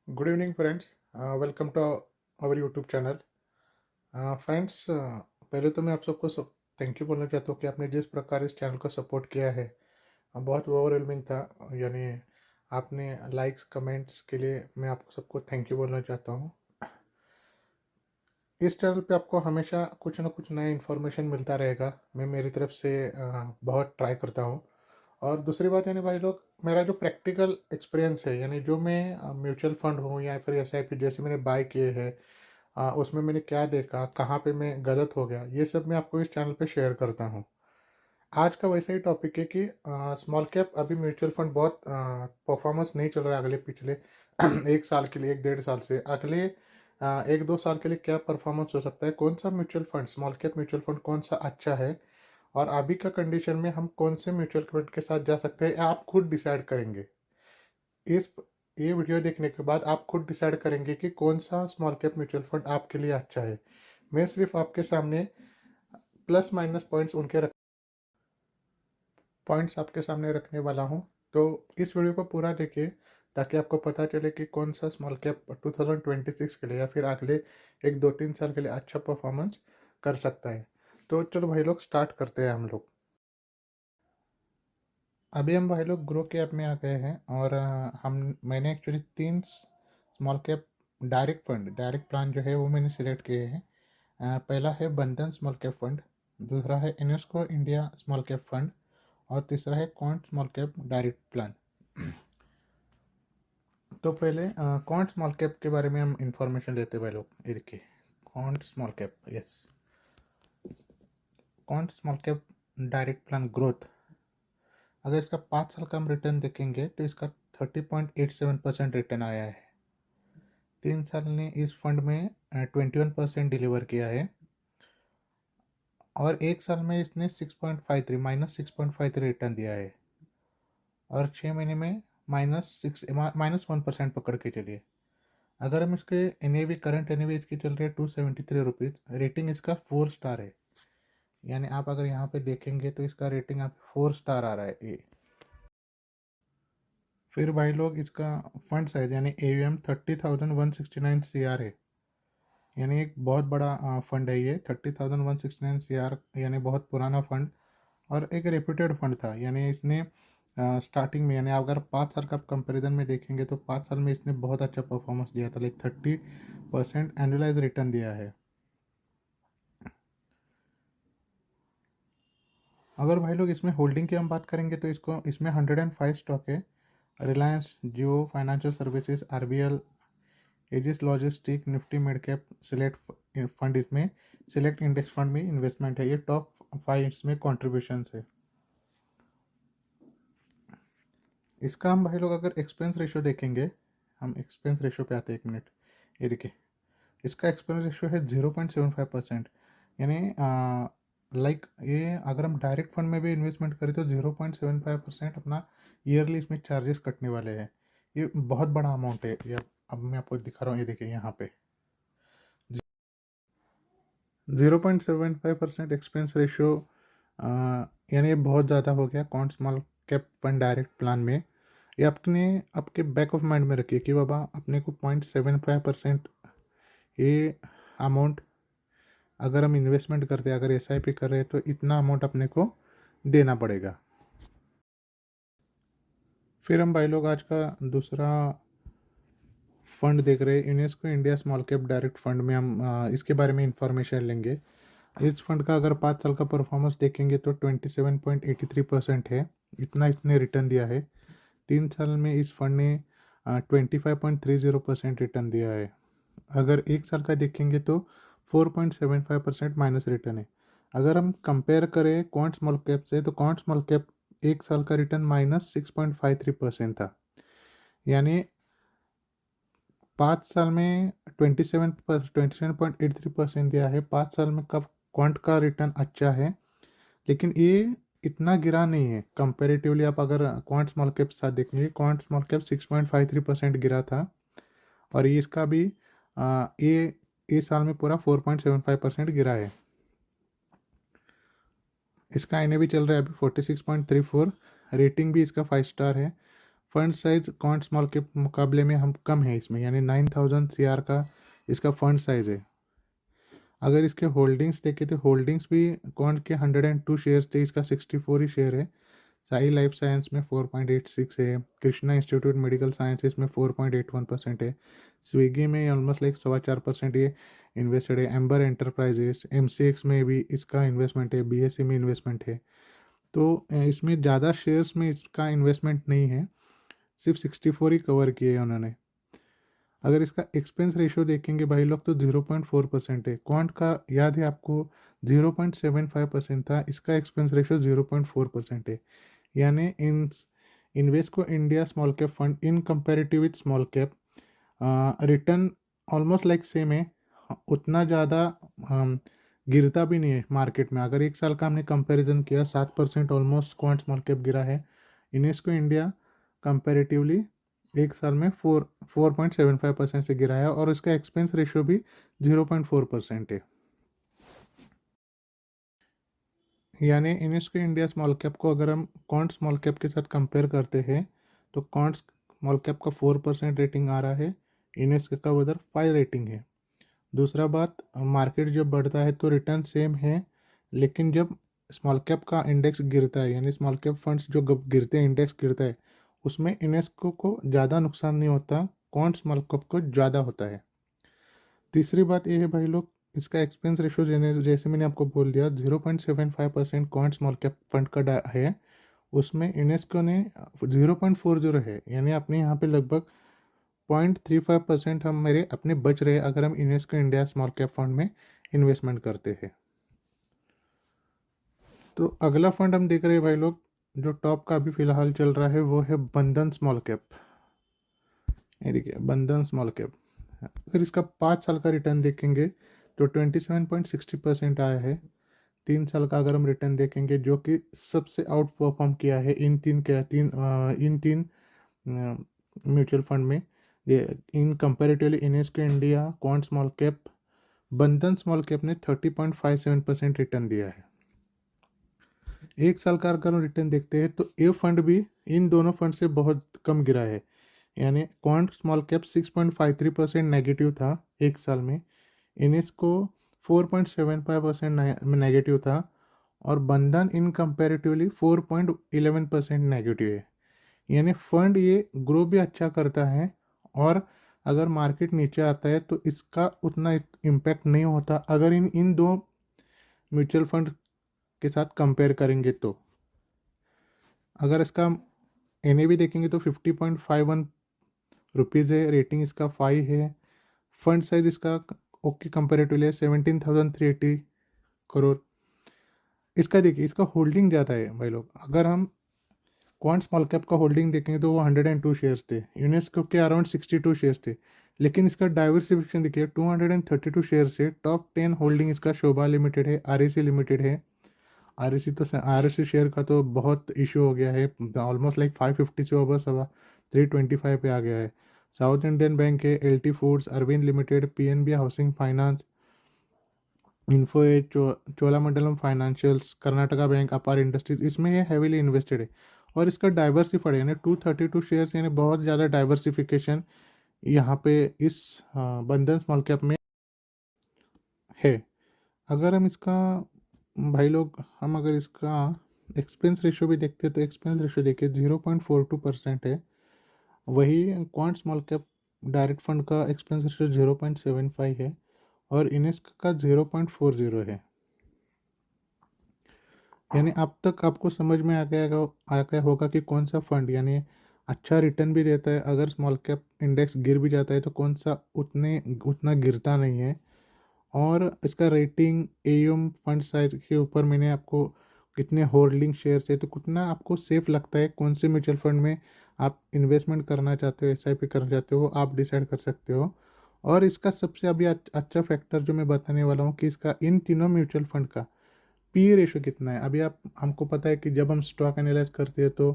Good evening friends. Welcome to our YouTube channel. Friends, पहले तो मैं आप सबको थैंक यू बोलना चाहता हूँ कि आपने जिस प्रकार इस चैनल को सपोर्ट किया है, बहुत ओवरवेलमिंग था। यानी आपने लाइक्स कमेंट्स के लिए मैं आपको सबको थैंक यू बोलना चाहता हूँ। इस चैनल पे आपको हमेशा कुछ ना कुछ नया इन्फॉर्मेशन मिलता रहेगा। मैं मेरी तरफ से बहुत ट्राई करता हूँ। और दूसरी बात यानी भाई लोग, मेरा जो प्रैक्टिकल एक्सपीरियंस है, यानी जो मैं म्यूचुअल फंड हो या फिर एसआईपी जैसे मैंने बाय किए हैं, उसमें मैंने क्या देखा, कहाँ पे मैं गलत हो गया, ये सब मैं आपको इस चैनल पे शेयर करता हूँ। आज का वैसा ही टॉपिक है कि स्मॉल कैप अभी म्यूचुअल फंड बहुत परफॉर्मेंस नहीं चल रहा है अगले पिछले एक साल के लिए, एक डेढ़ साल से अगले एक दो साल के लिए क्या परफॉर्मेंस हो सकता है, कौन सा mutual fund, small cap mutual fund कौन सा अच्छा है, और अभी का कंडीशन में हम कौन से म्यूचुअल फंड के साथ जा सकते हैं, आप खुद डिसाइड करेंगे। इस ये वीडियो देखने के बाद आप खुद डिसाइड करेंगे कि कौन सा स्मॉल कैप म्यूचुअल फंड आपके लिए अच्छा है। मैं सिर्फ आपके सामने प्लस माइनस पॉइंट्स आपके सामने रखने वाला हूँ। तो इस वीडियो को पूरा देखिए ताकि आपको पता चले कि कौन सा स्मॉल कैप 2026 के लिए या फिर अगले एक दो तीन साल के लिए अच्छा परफॉर्मेंस कर सकता है। तो चलो भाई लोग, स्टार्ट करते हैं हम लोग। अभी हम भाई लोग ग्रो के ऐप में आ गए हैं और मैंने एक्चुअली तीन स्मॉल कैप डायरेक्ट प्लान जो है वो मैंने सिलेक्ट किए हैं। पहला है बंधन स्मॉल कैप फंड, दूसरा है Invesco India small cap fund, और तीसरा है quant small cap direct plan. तो पहले क्वांट स्मॉल कैप के बारे में हम इंफॉर्मेशन लेते हैं भाई लोग। ये देखिए, quant small cap, yes, quant small cap direct plan growth. अगर इसका 5 साल का हम रिटर्न देखेंगे तो इसका 30.87% रिटर्न आया है। 3 साल ने इस फंड में 21% डिलीवर किया है, और एक साल में इसने 6.53 -6.53 रिटर्न दिया है, और 6 महीने में -1% पकड़ के चलिए। अगर हम इसके एन करंट एन इसकी चल रही है 273 रुपीज़, रेटिंग इसका 4 स्टार है। यानी आप अगर यहाँ पे देखेंगे तो इसका रेटिंग आप 4 स्टार आ रहा है ए। फिर भाई लोग, इसका फंड साइज यानी AUM 30,169 CR है। यानी एक बहुत बड़ा फंड है ये। 30,169 CR यानी बहुत पुराना फंड, और एक रेप्यूटेड फंड था। यानी इसने स्टार्टिंग में, यानी अगर 5 साल का कंपेरिजन में देखेंगे तो 5 साल में इसने बहुत अच्छा परफॉर्मेंस दिया था, लाइक 30% एनुअलाइज रिटर्न दिया है। अगर भाई लोग इसमें होल्डिंग की हम बात करेंगे तो इसमें 105 स्टॉक है। Reliance, Jio financial services, RBL, Aegis logistic, Nifty mid cap, select fund, इसमें सिलेक्ट इंडेक्स फंड में इन्वेस्टमेंट है। ये टॉप 5 इसमें कॉन्ट्रीब्यूशन है। इसका हम भाई लोग अगर एक्सपेंस रेशियो देखेंगे, हम एक्सपेंस रेशियो पे आते हैं, 1 मिनट। ये देखिए, इसका एक्सपेंस रेशियो है 0.75%। यानी लाइक ये अगर हम डायरेक्ट फंड में भी इन्वेस्टमेंट करें तो 0.75% अपना ईयरली इसमें चार्जेस कटने वाले हैं। ये बहुत बड़ा अमाउंट है। ये अब मैं आपको दिखा रहा हूँ, ये देखिए यहाँ पे 0.75% एक्सपेंस रेशियो, यानी ये बहुत ज़्यादा हो गया कौन small cap fund direct plan में। ये अपने आपके बैक ऑफ माइंड में रखिए कि बाबा अपने को 0.75% ये अमाउंट अगर हम इन्वेस्टमेंट करते हैं, अगर SIP कर रहे हैं, तो इतना अमाउंट अपने को देना पड़ेगा। फिर हम भाई लोग आज का दूसरा फंड देख रहे हैं, UNESCO India small cap direct fund में हम इसके बारे में इंफॉर्मेशन लेंगे। इस फंड का अगर 5 साल का परफॉर्मेंस देखेंगे तो 27.83% है, इतना इसने रिटर्न दिया है। 3 साल में इस फंड ने 25.30% रिटर्न दिया है। अगर एक साल का देखेंगे तो 4.75% माइनस रिटर्न है। अगर हम कंपेयर करें क्वांट स्मॉल कैप से, तो क्वांट स्मॉल कैप एक साल का रिटर्न -6.53% था। यानी 5 साल में 27.83% दिया है। 5 साल में कब क्वांट का रिटर्न अच्छा है, लेकिन ये इतना गिरा नहीं है कंपेरेटिवली। आप अगर क्वांट स्मॉल कैप साथ देखेंगे, क्वांट स्मॉल कैप 6.53% गिरा था, और ये इसका भी ये इस साल में पूरा 4.75% गिरा है। इसका NAV चल रहा है अभी 46.34, रेटिंग भी इसका 5 स्टार है। फंड साइज क्वांट स्मॉल के मुकाबले में हम कम है इसमें, यानी 9000 CR का इसका फंड साइज है। अगर इसके होल्डिंग्स देखें तो होल्डिंग्स भी क्वांट के 102 शेयर्स थे, इसका 64 ही शेयर है। साई लाइफ साइंस में 4.86 है, कृष्णा इंस्टीट्यूट मेडिकल साइंसेज में 4.81% है, स्विगी में ऑलमोस्ट लाइक 4.25% ये इन्वेस्टेड है, एम्बर एंटरप्राइजेस MCX में भी इसका इन्वेस्टमेंट है, BSE में इन्वेस्टमेंट है। तो इसमें ज़्यादा शेयर्स में इसका इन्वेस्टमेंट नहीं है, सिर्फ 64 ही कवर किए हैं उन्होंने। अगर इसका एक्सपेंस रेशियो देखेंगे भाई लोग तो 0.4% है। क्वांट का याद है आपको 0.75% था, इसका एक्सपेंस रेशियो 0.4% है। यानी इन Invesco India small cap fund in comparative with small cap return almost like same है, उतना ज़्यादा गिरता भी नहीं है मार्केट में। अगर एक साल का हमने कंपैरिजन किया 7% ऑलमोस्ट क्वांट स्मॉल कैप गिरा है। इन्वेस्को इंडिया कंपैरेटिवली एक साल में 4.75% से गिरा है, और इसका एक्सपेंस रेशियो भी 0.4% है। यानी इन्वेस्को इंडिया स्मॉल कैप को अगर हम क्वांट स्मॉल कैप के साथ कंपेयर करते हैं तो क्वांट स्मॉल कैप का 4% रेटिंग आ रहा है, इन्वेस्को का उधर 5 रेटिंग है। दूसरा बात, मार्केट जब बढ़ता है तो रिटर्न सेम है, लेकिन जब स्मॉल कैप का इंडेक्स गिरता है, यानी स्मॉल कैप फंड्स जो गिरते हैं, इंडेक्स गिरता है, उसमें इन्वेस्को को ज़्यादा नुकसान नहीं होता, क्वांट स्मॉल कैप को ज़्यादा होता है। तीसरी बात ये है भाई लोग, इसका एक्सपेंस रेशियो जैसे मैंने आपको बोल दिया 0.75% क्वांट स्मॉल कैप फंड का है, उसमें इन्वेस्को ने 0.40 है, यानी अपने यहाँ पे लगभग 0.35% हम मेरे अपने बच रहे अगर हम Invesco India small cap fund में इन्वेस्टमेंट करते हैं। तो अगला फंड हम देख रहे हैं भाई लोग, जो टॉप का अभी फिलहाल चल रहा है वो है बंधन स्मॉल कैप। ये देखिए बंधन स्मॉल कैप, अगर इसका 5 साल का रिटर्न देखेंगे तो 27.60% आया है। 3 साल का अगर हम रिटर्न देखेंगे जो कि सबसे आउट परफॉर्म किया है इन तीन म्यूचुअल फंड में, ये in comparatively Invesco India, Quant small cap, Bandhan small cap ने 30.57% रिटर्न दिया है। एक साल का अगर हम रिटर्न देखते हैं तो ये फंड भी इन दोनों फंड से बहुत कम गिरा है, यानी क्वांट स्मॉल कैप 6.53% नेगेटिव था एक साल में, इन्वेस्को 4.75% नेगेटिव था, और बंधन इन कंपेरेटिवली 4.11% नेगेटिव है। यानी फंड ये ग्रो भी अच्छा करता है, और अगर मार्केट नीचे आता है तो इसका उतना इम्पैक्ट नहीं होता अगर इन इन दो म्यूचुअल फंड के साथ कंपेयर करेंगे तो। अगर इसका NAV देखेंगे तो 50.51 रुपीज़ है, रेटिंग इसका 5 है, फंड साइज इसका ओके कंपेरेटिवली है 17,380 करोड़। इसका देखिए इसका होल्डिंग ज़्यादा है भाई लोग, अगर हम क्वांट स्मॉल कैप का होल्डिंग देखेंगे तो वो 102 शेयर्स थे, यूनेस्को के अराउंड 62 शेयर्स थे, लेकिन इसका डाइवर्सिफिकेशन देखिए 232 शेयर्स से टॉप 10 होल्डिंग इसका शोभा लिमिटेड है, REC लिमिटेड है। REC शेयर का तो बहुत इशू हो गया है, ऑलमोस्ट लाइक 550 से ओवर 325 पे आ गया है। साउथ इंडियन बैंक है, LT Foods, Arvind Limited, PNB Housing Finance, Info Edge, Cholamandalam Financials, Karnataka Bank, Apar Industries, इसमें ये हैवीली इन्वेस्टेड है। और इसका डाइवर्सिफाइड यानी 232 शेयर्स, यानी बहुत ज़्यादा डाइवर्सिफिकेशन यहाँ पे इस बंधन स्मॉल कैप में है। अगर हम इसका भाई लोग हम अगर इसका एक्सपेंस रेशियो भी देखते हैं तो एक्सपेंस रेशियो देखिए 0.42% है, वही quant small cap direct fund का एक्सपेंस रेशियो 0.75 है, और इनेस्क का 0.40 है। यानी अब तक आपको समझ में आ गया होगा कि कौन सा फंड यानी अच्छा रिटर्न भी देता है, अगर स्मॉल कैप इंडेक्स गिर भी जाता है तो कौन सा उतना गिरता नहीं है। और इसका रेटिंग, AUM, फंड साइज के ऊपर मैंने आपको कितने होल्डिंग शेयर्स है तो कितना आपको सेफ लगता है, कौन से म्यूचुअल फंड में आप इन्वेस्टमेंट करना चाहते हो, SIP करना चाहते हो, आप डिसाइड कर सकते हो। और इसका सबसे अभी अच्छा फैक्टर जो मैं बताने वाला हूँ कि इसका इन तीनों म्यूचुअल फंड का PE रेशो कितना है। अभी आप हमको पता है कि जब हम स्टॉक एनालाइज करते हैं तो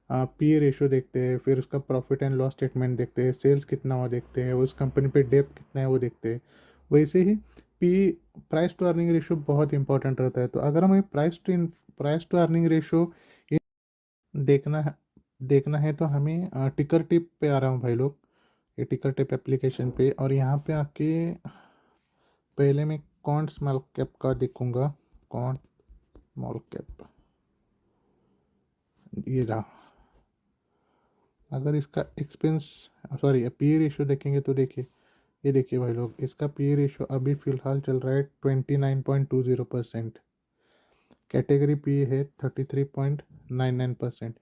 PE रेशो देखते हैं, फिर उसका प्रॉफिट एंड लॉस स्टेटमेंट देखते हैं, सेल्स कितना वो देखते हैं, उस कंपनी पे डेप्थ कितना है वो देखते हैं। वैसे ही PE, price to earning ratio, बहुत इंपॉर्टेंट रहता है। तो अगर हमें प्राइस टू अर्निंग रेशो देखना है, देखना है तो हमें टिकर टिप पे आ रहा हूँ भाई लोग, ये टिकर टिप एप्लीकेशन पे, और यहाँ पे आके पहले मैं कॉन्ट स्मॉल कैप का देखूँगा। कॉन्ट स्मॉल कैप, ये रहा। अगर इसका एक्सपेंस सॉरी पी रेशियो देखेंगे तो देखिए, ये देखिए भाई लोग, इसका पी रेशियो अभी फ़िलहाल चल रहा है 29.20%। कैटेगरी पी है 33.99%,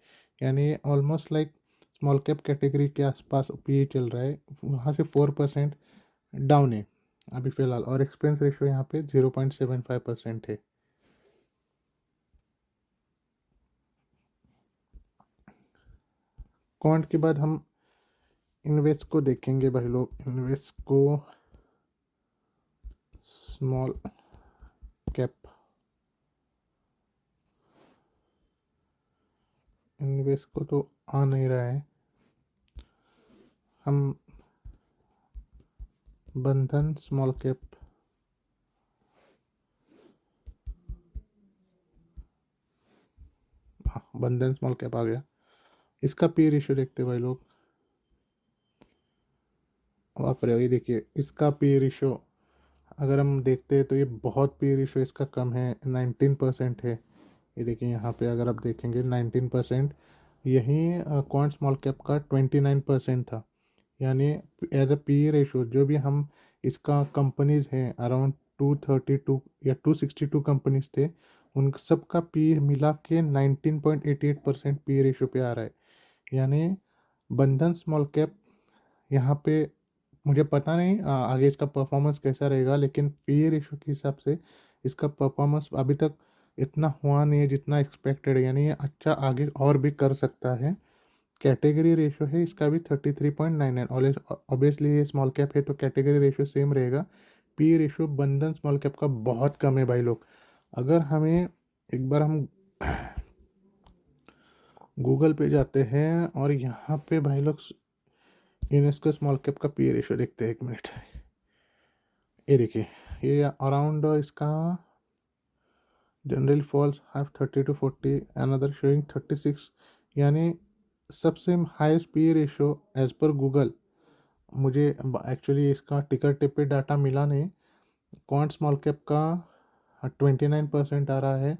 यानी almost like small cap category के आसपास पी चल रहा है, वहाँ से 4% डाउन है अभी फ़िलहाल। और एक्सपेंस रेशियो यहाँ पे 0.75% है। क्वांट के बाद हम इन्वेस्ट को देखेंगे भाई लोग। इन्वेस्ट को स्मॉल कैप, इन्वेस्ट को तो आ नहीं रहा है। हम बंधन स्मॉल कैप, हाँ बंधन स्मॉल कैप आ गया। इसका पी रेशियो देखते भाई लोग, वहाँ पर ये देखिए, इसका पी रेशियो अगर हम देखते हैं तो ये बहुत पी रेशियो इसका कम है, 19% है। ये देखिए यहाँ पे अगर आप देखेंगे 19%, यहीं क्वांट स्मॉल कैप का 29% था। यानी एज अ पी रेशियो जो भी हम इसका कंपनीज हैं अराउंड 232 या 262 कंपनीज थे, उन सब का पी मिला के 19.88% पी रेशियो पे आ रहा है। यानी बंधन स्मॉल कैप यहाँ पे, मुझे पता नहीं आगे इसका परफॉर्मेंस कैसा रहेगा, लेकिन पी रेशियो के हिसाब से इसका परफॉर्मेंस अभी तक इतना हुआ नहीं है जितना एक्सपेक्टेड है, यानी ये अच्छा आगे और भी कर सकता है। कैटेगरी रेशियो है इसका भी 33.99, ऑब्वियसली ये स्मॉल कैप है तो कैटेगरी रेशियो सेम रहेगा। पी रेशियो बंधन स्मॉल कैप का बहुत कम है भाई लोग। अगर हमें एक बार हम गूगल पे जाते हैं और यहाँ पे भाई लोग यूनेस्को स्मॉल कैप का पी रेशियो देखते हैं, 1 मिनट। ये देखिए, ये अराउंड इसका general falls have 30 to 40, another showing 36, यानी सबसे highest P ratio as per Google. मुझे एक्चुअली इसका टिकर टिप पे डाटा मिला नहीं। क्वांट स्मॉल कैप का 29% आ रहा है,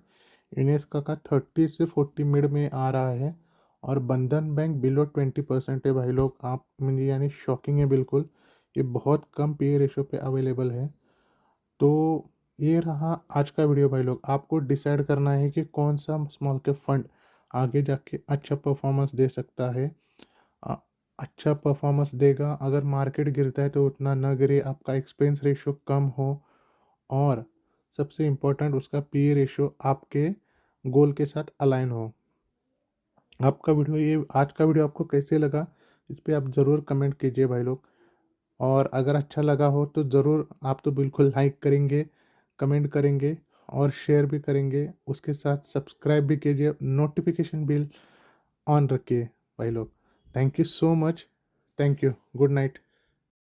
यूनेस्को का 30 से 40 मिड में आ रहा है, और बंधन बैंक बिलो 20% है भाई लोग। आप मुझे यानी शॉकिंग है बिल्कुल, ये बहुत कम पी रेशियो पे अवेलेबल है। तो ये रहा आज का वीडियो भाई लोग। आपको डिसाइड करना है कि कौन सा स्मॉल कैप फंड आगे जाके अच्छा परफॉर्मेंस दे सकता है। अ, अच्छा परफॉर्मेंस देगा, अगर मार्केट गिरता है तो उतना न गिरे, आपका एक्सपेंस रेशियो कम हो, और सबसे इम्पोर्टेंट उसका पी रेशियो आपके गोल के साथ अलाइन हो। आपका वीडियो, ये आज का वीडियो आपको कैसे लगा, इस पर आप ज़रूर कमेंट कीजिए भाई लोग। और अगर अच्छा लगा हो तो ज़रूर, आप तो बिल्कुल लाइक करेंगे, कमेंट करेंगे और शेयर भी करेंगे, उसके साथ सब्सक्राइब भी कीजिए, नोटिफिकेशन बिल ऑन रखिए भाई लोग। Thank you so much, thank you, good night.